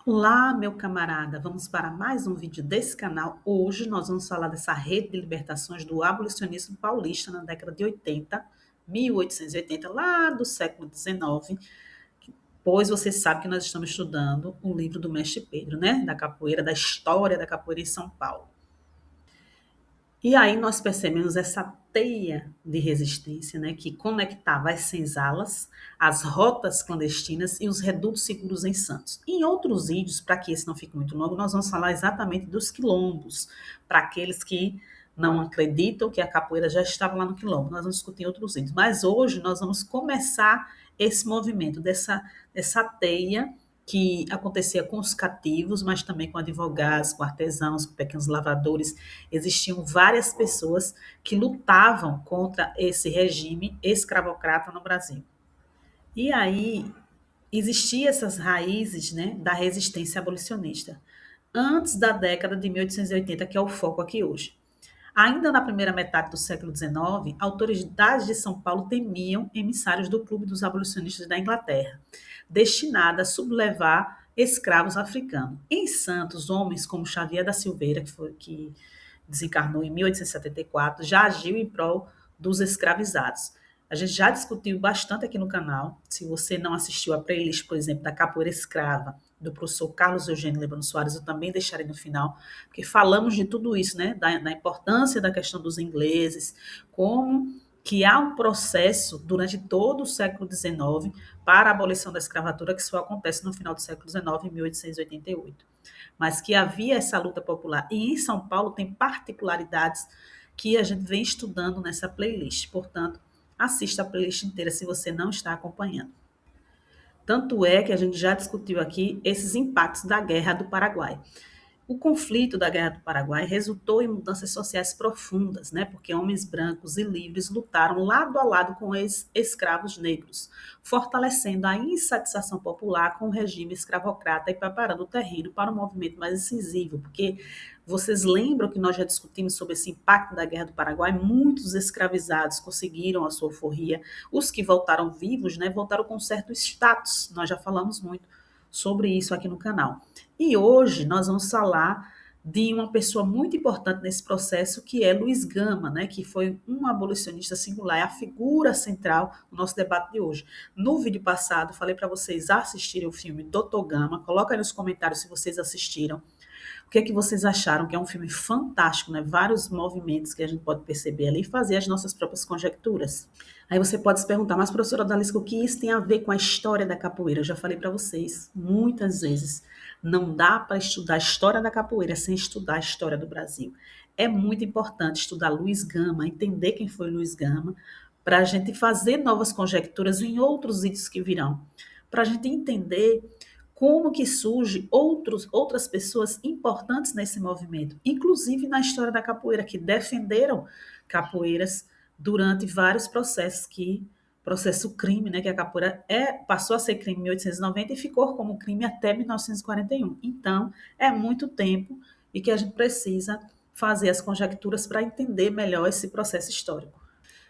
Olá, meu camarada, vamos para mais um vídeo desse canal. Hoje nós vamos falar dessa rede de libertações do abolicionismo paulista na década de 80, 1880, lá do século XIX, pois você sabe que nós estamos estudando o livro do Mestre Pedro, né? Da capoeira, da história da capoeira em São Paulo. E aí nós percebemos essa teia de resistência, né, que conectava as senzalas, as rotas clandestinas e os redutos seguros em Santos. Em outros vídeos, para que esse não fique muito longo, nós vamos falar exatamente dos quilombos, para aqueles que não acreditam que a capoeira já estava lá no quilombo. Nós vamos discutir em outros vídeos. Mas hoje nós vamos começar esse movimento dessa teia que acontecia com os cativos, mas também com advogados, com artesãos, com pequenos lavradores. Existiam várias pessoas que lutavam contra esse regime escravocrata no Brasil. E aí existiam essas raízes, né, da resistência abolicionista, antes da década de 1880, que é o foco aqui hoje. Ainda na primeira metade do século XIX, autoridades de São Paulo temiam emissários do Clube dos Abolicionistas da Inglaterra, destinada a sublevar escravos africanos. Em Santos, homens como Xavier da Silveira, que desencarnou em 1874, já agiu em prol dos escravizados. A gente já discutiu bastante aqui no canal. Se você não assistiu a playlist, por exemplo, da Capoeira Escrava, do professor Carlos Eugênio Lebrano Soares, eu também deixarei no final, porque falamos de tudo isso, né? Da importância da questão dos ingleses, como que há um processo durante todo o século XIX para a abolição da escravatura, que só acontece no final do século XIX, em 1888. Mas que havia essa luta popular. E em São Paulo tem particularidades que a gente vem estudando nessa playlist. Portanto, assista a playlist inteira se você não está acompanhando. Tanto é que a gente já discutiu aqui esses impactos da Guerra do Paraguai. O conflito da Guerra do Paraguai resultou em mudanças sociais profundas, né? Porque homens brancos e livres lutaram lado a lado com ex-escravos negros, fortalecendo a insatisfação popular com o regime escravocrata e preparando o terreno para um movimento mais incisivo, porque vocês lembram que nós já discutimos sobre esse impacto da Guerra do Paraguai? Muitos escravizados conseguiram a sua alforria, os que voltaram vivos, né, voltaram com certo status, nós já falamos muito sobre isso aqui no canal. E hoje nós vamos falar de uma pessoa muito importante nesse processo, que é Luiz Gama, né, que foi um abolicionista singular, é a figura central do nosso debate de hoje. No vídeo passado, falei para vocês assistirem o filme Doutor Gama, coloca aí nos comentários se vocês assistiram. O que é que vocês acharam? Que é um filme fantástico, né? Vários movimentos que a gente pode perceber ali e fazer as nossas próprias conjecturas. Aí você pode se perguntar, mas professora Odalisca, o que isso tem a ver com a história da capoeira? Eu já falei para vocês muitas vezes, não dá para estudar a história da capoeira sem estudar a história do Brasil. É muito importante estudar Luiz Gama, entender quem foi Luiz Gama, para a gente fazer novas conjecturas em outros vídeos que virão, para a gente entender como que surge outras pessoas importantes nesse movimento, inclusive na história da capoeira, que defenderam capoeiras durante vários processos processo crime, né, que a capoeira passou a ser crime em 1890 e ficou como crime até 1941. Então, é muito tempo e que a gente precisa fazer as conjecturas para entender melhor esse processo histórico.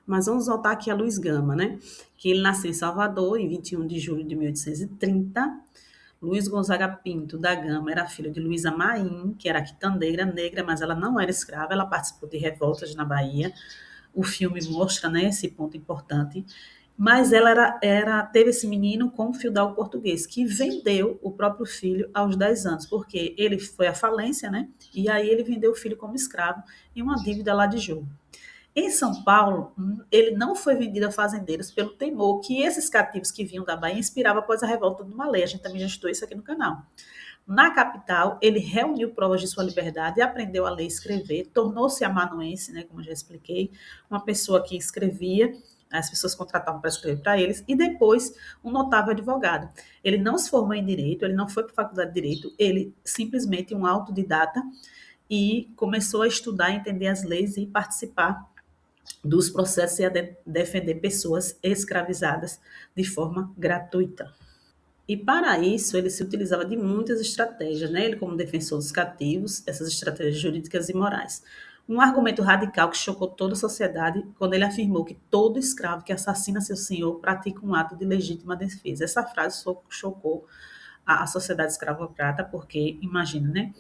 Mas vamos voltar aqui a Luiz Gama, né? Que ele nasceu em Salvador em 21 de julho de 1830. Luiz Gonzaga Pinto da Gama era filho de Luísa Maim, que era quitandeira negra, mas ela não era escrava, ela participou de revoltas na Bahia. O filme mostra, né, esse ponto importante. Mas ela teve esse menino com um feudal português, que vendeu o próprio filho aos 10 anos, porque ele foi à falência, né? E aí ele vendeu o filho como escravo em uma dívida lá de jogo. Em São Paulo, ele não foi vendido a fazendeiros pelo temor que esses cativos que vinham da Bahia inspiravam após a revolta do Malê. A gente também já estudou isso aqui no canal. Na capital, ele reuniu provas de sua liberdade, aprendeu a ler e escrever, tornou-se amanuense, né, como eu já expliquei, uma pessoa que escrevia, as pessoas contratavam para escrever para eles, e depois um notável advogado. Ele não se formou em Direito, ele não foi para a faculdade de Direito, ele simplesmente um autodidata e começou a estudar, entender as leis e participar dos processos e a defender pessoas escravizadas de forma gratuita. E para isso, ele se utilizava de muitas estratégias, né? Ele, como defensor dos cativos, essas estratégias jurídicas e morais. Um argumento radical que chocou toda a sociedade quando ele afirmou que todo escravo que assassina seu senhor pratica um ato de legítima defesa. Essa frase chocou a sociedade escravocrata, porque, imagina, né?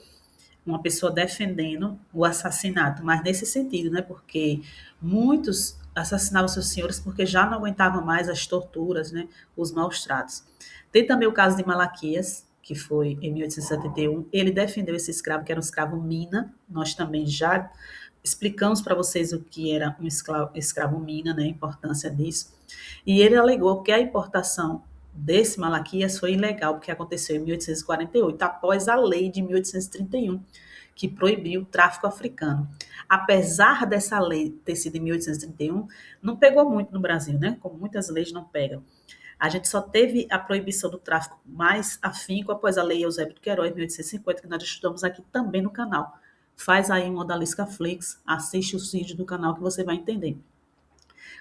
Uma pessoa defendendo o assassinato, mas nesse sentido, né? Porque muitos assassinavam seus senhores porque já não aguentavam mais as torturas, né? Os maus tratos. Tem também o caso de Malaquias, que foi em 1871. Ele defendeu esse escravo, que era um escravo mina. Nós também já explicamos para vocês o que era um escravo mina, né? A importância disso. E ele alegou que a importação desse Malaquias foi ilegal, porque aconteceu em 1848, após a lei de 1831, que proibiu o tráfico africano. Apesar dessa lei ter sido em 1831, não pegou muito no Brasil, né? Como muitas leis não pegam. A gente só teve a proibição do tráfico mais afinco após a lei Eusébio de Queiroz, em 1850, que nós estudamos aqui também no canal. Faz aí um Odalisca Flix, assiste os vídeos do canal que você vai entender.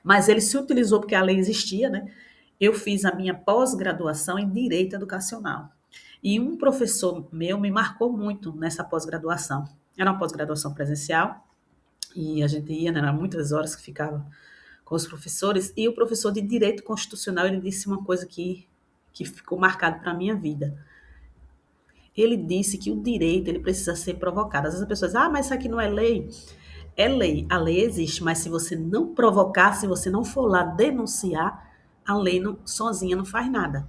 Mas ele se utilizou porque a lei existia, né? Eu fiz a minha pós-graduação em Direito Educacional. E um professor meu me marcou muito nessa pós-graduação. Era uma pós-graduação presencial, e a gente ia, né, eram muitas horas que ficava com os professores, e o professor de Direito Constitucional, ele disse uma coisa que ficou marcado para a minha vida. Ele disse que o direito ele precisa ser provocado. Às vezes as pessoas, mas isso aqui não é lei. É lei, a lei existe, mas se você não provocar, se você não for lá denunciar, a lei não, sozinha não faz nada.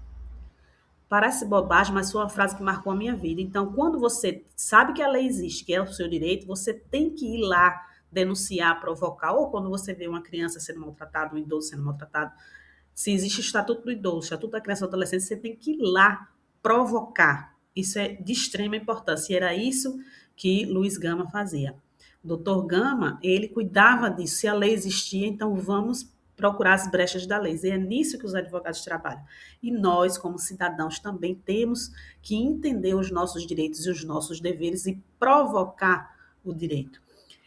Parece bobagem, mas foi uma frase que marcou a minha vida. Então, quando você sabe que a lei existe, que é o seu direito, você tem que ir lá denunciar, provocar, ou quando você vê uma criança sendo maltratada, um idoso sendo maltratado, se existe o Estatuto do Idoso, o Estatuto da Criança e do Adolescente, você tem que ir lá provocar. Isso é de extrema importância. E era isso que Luiz Gama fazia. O doutor Gama, ele cuidava disso. Se a lei existia, então vamos procurar as brechas da lei. E é nisso que os advogados trabalham. E nós, como cidadãos, também temos que entender os nossos direitos e os nossos deveres e provocar o direito.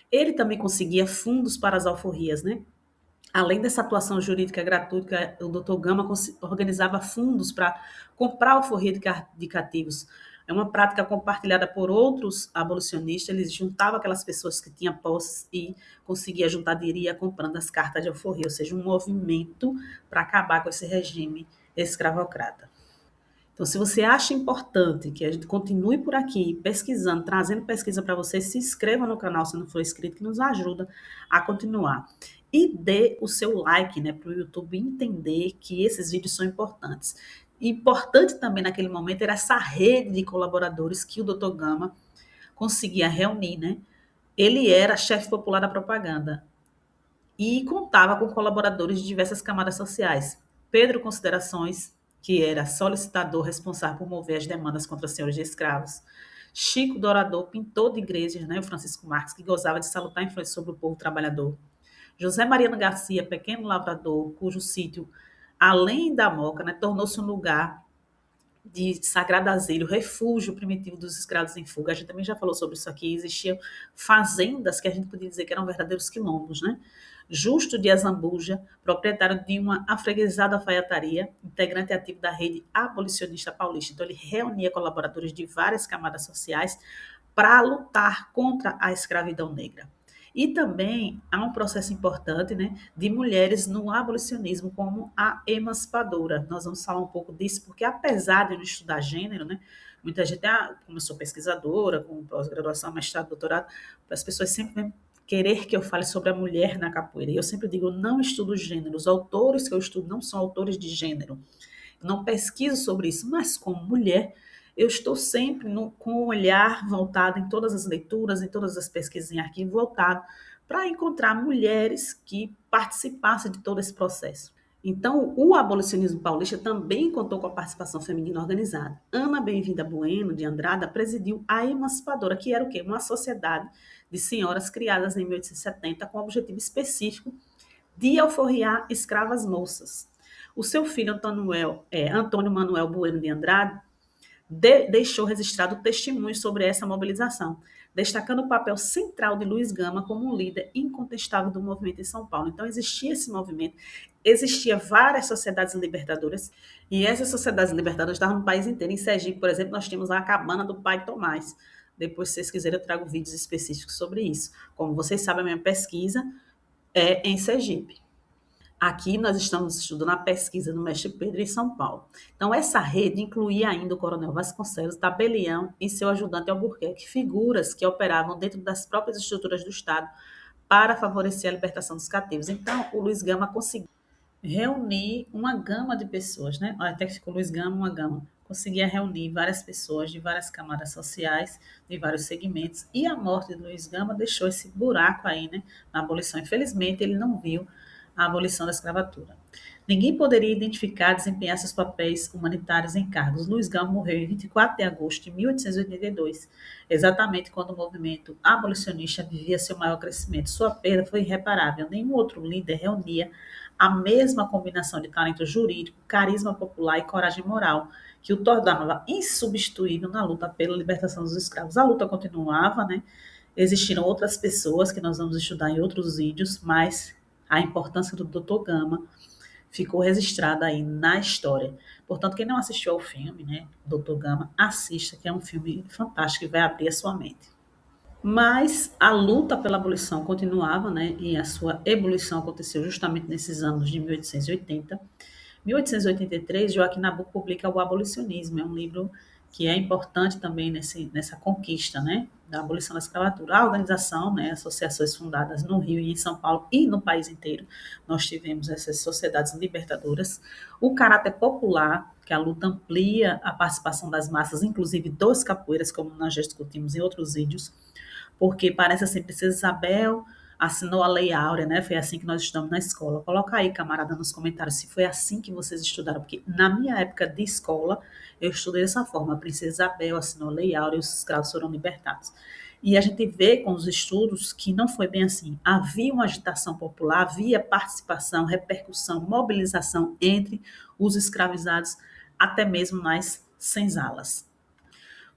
Ele também conseguia fundos para as alforrias, né? Além dessa atuação jurídica gratuita, o doutor Gama organizava fundos para comprar alforria de cativos. É uma prática compartilhada por outros abolicionistas. Eles juntavam aquelas pessoas que tinham posses e conseguia juntar dinheiro e ia comprando as cartas de alforria, ou seja, um movimento para acabar com esse regime escravocrata. Então, se você acha importante que a gente continue por aqui pesquisando, trazendo pesquisa para você, se inscreva no canal se não for inscrito, que nos ajuda a continuar. E dê o seu like, né, para o YouTube entender que esses vídeos são importantes. Importante também naquele momento era essa rede de colaboradores que o Dr. Gama conseguia reunir, né? Ele era chefe popular da propaganda e contava com colaboradores de diversas camadas sociais. Pedro Considerações, que era solicitador responsável por mover as demandas contra senhores de escravos. Chico Dourador, pintor de igrejas, né, o Francisco Marques, que gozava de salutar influência sobre o povo trabalhador. José Mariano Garcia, pequeno lavrador, cujo sítio, além da Moca, né, tornou-se um lugar de sagrado asilo, refúgio primitivo dos escravos em fuga. A gente também já falou sobre isso aqui. Existiam fazendas que a gente podia dizer que eram verdadeiros quilombos, né? Justo de Azambuja, proprietário de uma afreguesada alfaiataria, integrante ativo da rede abolicionista paulista. Então, ele reunia colaboradores de várias camadas sociais para lutar contra a escravidão negra. E também há um processo importante, né, de mulheres no abolicionismo como a emancipadora. Nós vamos falar um pouco disso, porque apesar de eu não estudar gênero, né, muita gente, como eu sou pesquisadora, com pós-graduação, mestrado, doutorado, as pessoas sempre vêm querer que eu fale sobre a mulher na capoeira. E eu sempre digo, eu não estudo gênero. Os autores que eu estudo não são autores de gênero. Eu não pesquiso sobre isso, mas como mulher, eu estou sempre com o olhar voltado em todas as leituras, em todas as pesquisas em arquivo, voltado para encontrar mulheres que participassem de todo esse processo. Então, o abolicionismo paulista também contou com a participação feminina organizada. Ana Bem-vinda Bueno, de Andrada, presidiu a Emancipadora, que era o quê? Uma sociedade de senhoras criadas em 1870 com o objetivo específico de alforriar escravas moças. O seu filho, Antônio Manuel Bueno de Andrade, deixou registrado testemunhos sobre essa mobilização, destacando o papel central de Luiz Gama como um líder incontestável do movimento em São Paulo. Então, existia esse movimento, existia várias sociedades libertadoras, e essas sociedades libertadoras estavam no país inteiro. Em Sergipe, por exemplo, nós tínhamos a cabana do Pai Tomás. Depois, se vocês quiserem, eu trago vídeos específicos sobre isso. Como vocês sabem, a minha pesquisa é em Sergipe. Aqui nós estamos estudando a pesquisa do mestre Pedro em São Paulo. Então, essa rede incluía ainda o coronel Vasconcelos, Tabelião e seu ajudante Albuquerque, figuras que operavam dentro das próprias estruturas do Estado para favorecer a libertação dos cativos. Então, o Luiz Gama conseguiu reunir uma gama de pessoas, né? Até que ficou Luiz Gama, uma gama. Conseguia reunir várias pessoas de várias camadas sociais, de vários segmentos. E a morte de Luiz Gama deixou esse buraco aí, né? Na abolição. Infelizmente, ele não viu a abolição da escravatura. Ninguém poderia identificar e desempenhar seus papéis humanitários em cargos. Luiz Gama morreu em 24 de agosto de 1882, exatamente quando o movimento abolicionista vivia seu maior crescimento. Sua perda foi irreparável. Nenhum outro líder reunia a mesma combinação de talento jurídico, carisma popular e coragem moral, que o tornava insubstituível na luta pela libertação dos escravos. A luta continuava, né? Existiram outras pessoas que nós vamos estudar em outros vídeos, mas a importância do Dr. Gama ficou registrada aí na história. Portanto, quem não assistiu ao filme, né, Dr. Gama, assista, que é um filme fantástico e vai abrir a sua mente. Mas a luta pela abolição continuava, né, e a sua ebulição aconteceu justamente nesses anos de 1880. 1883, Joaquim Nabuco publica O Abolicionismo, é um livro que é importante também nessa conquista, né, da abolição da escravatura. A organização, né, associações fundadas no Rio e em São Paulo e no país inteiro, nós tivemos essas sociedades libertadoras. O caráter popular, que a luta amplia a participação das massas, inclusive dos capoeiras, como nós já discutimos em outros vídeos, porque parece assim, Princesa Isabel assinou a Lei Áurea, né? Foi assim que nós estudamos na escola. Coloca aí, camarada, nos comentários se foi assim que vocês estudaram, porque na minha época de escola eu estudei dessa forma. A Princesa Isabel assinou a Lei Áurea e os escravos foram libertados. E a gente vê com os estudos que não foi bem assim. Havia uma agitação popular, havia participação, repercussão, mobilização entre os escravizados, até mesmo nas senzalas.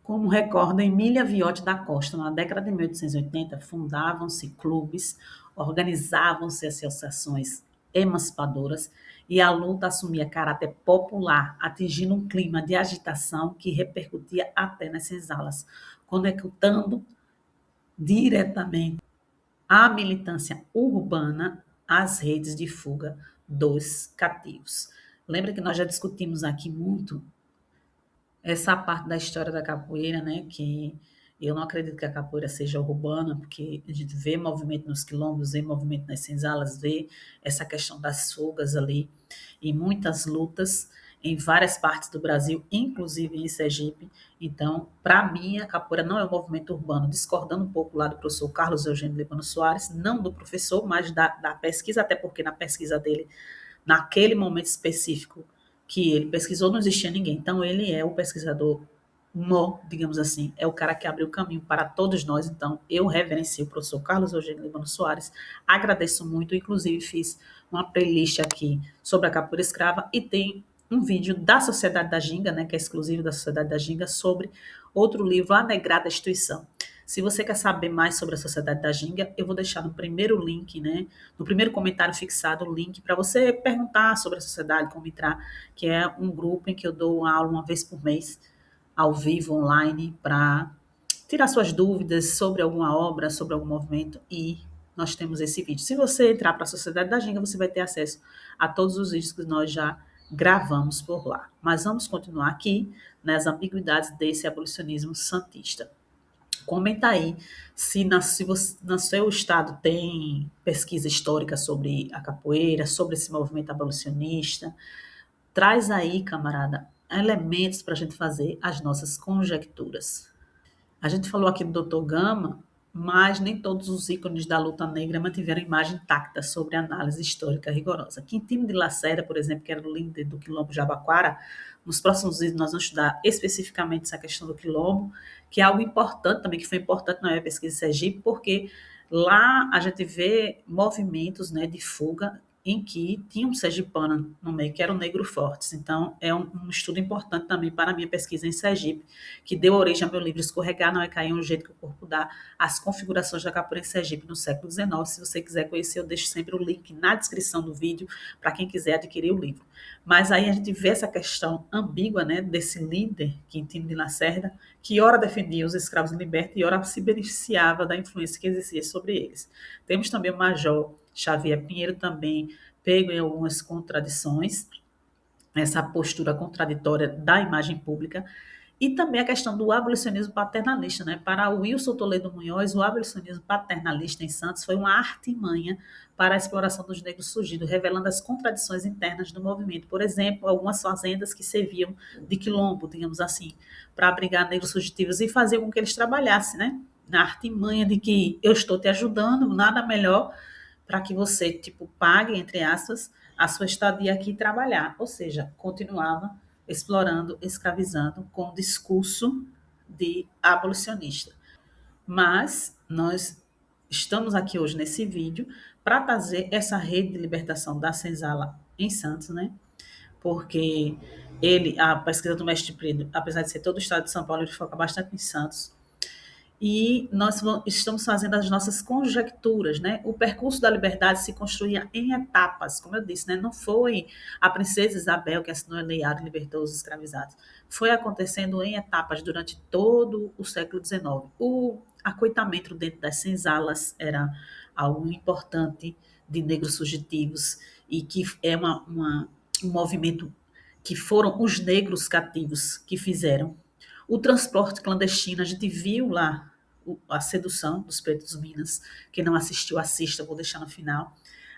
Como recorda Emília Viotti da Costa, na década de 1880, fundavam-se clubes, organizavam-se associações emancipadoras e a luta assumia caráter popular, atingindo um clima de agitação que repercutia até nas senzalas, conectando diretamente a militância urbana às redes de fuga dos cativos. Lembra que nós já discutimos aqui muito essa parte da história da capoeira, né, que eu não acredito que a capoeira seja urbana, porque a gente vê movimento nos quilombos, vê movimento nas senzalas, vê essa questão das fugas ali, e muitas lutas em várias partes do Brasil, inclusive em Sergipe. Então, para mim, a capoeira não é um movimento urbano, discordando um pouco lá do professor Carlos Eugênio Libano Soares, não do professor, mas da pesquisa, até porque na pesquisa dele, naquele momento específico, que ele pesquisou, não existia ninguém. Então, ele é o pesquisador digamos assim, é o cara que abriu o caminho para todos nós. Então, eu reverencio o professor Carlos Eugênio Libano Soares, agradeço muito, inclusive fiz uma playlist aqui sobre a capoeira escrava e tem um vídeo da Sociedade da Ginga, né, que é exclusivo da Sociedade da Ginga, sobre outro livro, A Negrada Instituição. Se você quer saber mais sobre a Sociedade da Ginga, eu vou deixar no primeiro link, né, no primeiro comentário fixado, o link para você perguntar sobre a sociedade, como entrar, que é um grupo em que eu dou uma aula uma vez por mês, ao vivo, online, para tirar suas dúvidas sobre alguma obra, sobre algum movimento, e nós temos esse vídeo. Se você entrar para a Sociedade da Ginga, você vai ter acesso a todos os vídeos que nós já gravamos por lá. Mas vamos continuar aqui nas ambiguidades desse abolicionismo santista. Comenta aí se no seu estado tem pesquisa histórica sobre a capoeira, sobre esse movimento abolicionista. Traz aí, camarada, elementos para a gente fazer as nossas conjecturas. A gente falou aqui do Dr. Gama, mas nem todos os ícones da luta negra mantiveram imagem intacta sobre a análise histórica rigorosa. Quintino de Lacerda, por exemplo, que era o líder do Quilombo Jabaquara, nos próximos vídeos nós vamos estudar especificamente essa questão do Quilombo, que é algo importante também, que foi importante na minha pesquisa em Sergipe, porque lá a gente vê movimentos, né, de fuga em que tinha um sergipano no meio, que era o Negro Fortes. Então, é um estudo importante também para a minha pesquisa em Sergipe, que deu origem ao meu livro Escorregar Não É Cair, um jeito que o corpo dá, as configurações da capoeira em Sergipe no século XIX. Se você quiser conhecer, eu deixo sempre o link na descrição do vídeo para quem quiser adquirir o livro. Mas aí a gente vê essa questão ambígua, né, desse líder, Quintino de Lacerda, que ora defendia os escravos libertos e ora se beneficiava da influência que exercia sobre eles. Temos também o Major Xavier Pinheiro, também pego em algumas contradições, essa postura contraditória da imagem pública, e também a questão do abolicionismo paternalista, né? Para o Wilson Toledo Munhoz, o abolicionismo paternalista em Santos foi uma artimanha para a exploração dos negros surgidos, revelando as contradições internas do movimento. Por exemplo, algumas fazendas que serviam de quilombo, digamos assim, para abrigar negros fugitivos e fazer com que eles trabalhassem, né? Na artimanha de que eu estou te ajudando, nada melhor para que você, tipo, pague, entre aspas, a sua estadia aqui e trabalhar. Ou seja, continuava explorando, escravizando com um discurso de abolicionista. Mas nós estamos aqui hoje nesse vídeo para trazer essa rede de libertação da senzala em Santos, né? Porque a pesquisa do Mestre Pedro, apesar de ser todo o estado de São Paulo, ele foca bastante em Santos, e nós estamos fazendo as nossas conjecturas, né? O percurso da liberdade se construía em etapas, como eu disse, né? Não foi a princesa Isabel que assinou a Lei Áurea e libertou os escravizados. Foi acontecendo em etapas durante todo o século XIX. O acoitamento dentro das senzalas era algo importante de negros fugitivos e que é um movimento que foram os negros cativos que fizeram. O transporte clandestino, a gente viu lá a sedução dos pretos Minas. Quem não assistiu, assista, vou deixar no final.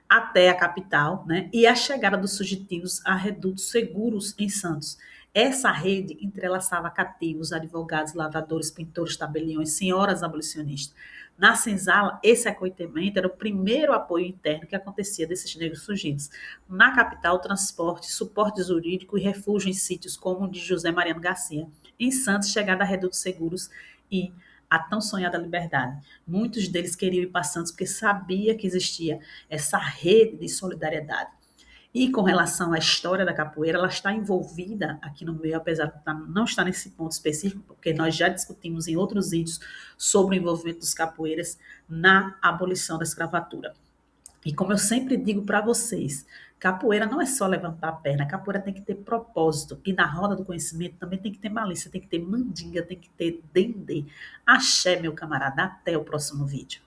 Até a capital, né? E a chegada dos fugitivos a redutos seguros em Santos. Essa rede entrelaçava cativos, advogados, lavradores, pintores, tabeliões, senhoras abolicionistas. Na senzala, esse acoitamento era o primeiro apoio interno que acontecia desses negros fugidos. Na capital, transporte, suporte jurídico e refúgio em sítios como o de José Mariano Garcia. Em Santos, chegada a redutos seguros e a tão sonhada liberdade. Muitos deles queriam ir para Santos porque sabia que existia essa rede de solidariedade. E com relação à história da capoeira, ela está envolvida aqui no meio, apesar de não estar nesse ponto específico, porque nós já discutimos em outros vídeos sobre o envolvimento dos capoeiras na abolição da escravatura. E como eu sempre digo para vocês, capoeira não é só levantar a perna, capoeira tem que ter propósito. E na roda do conhecimento também tem que ter malícia, tem que ter mandinga, tem que ter dendê. Axé, meu camarada. Até o próximo vídeo.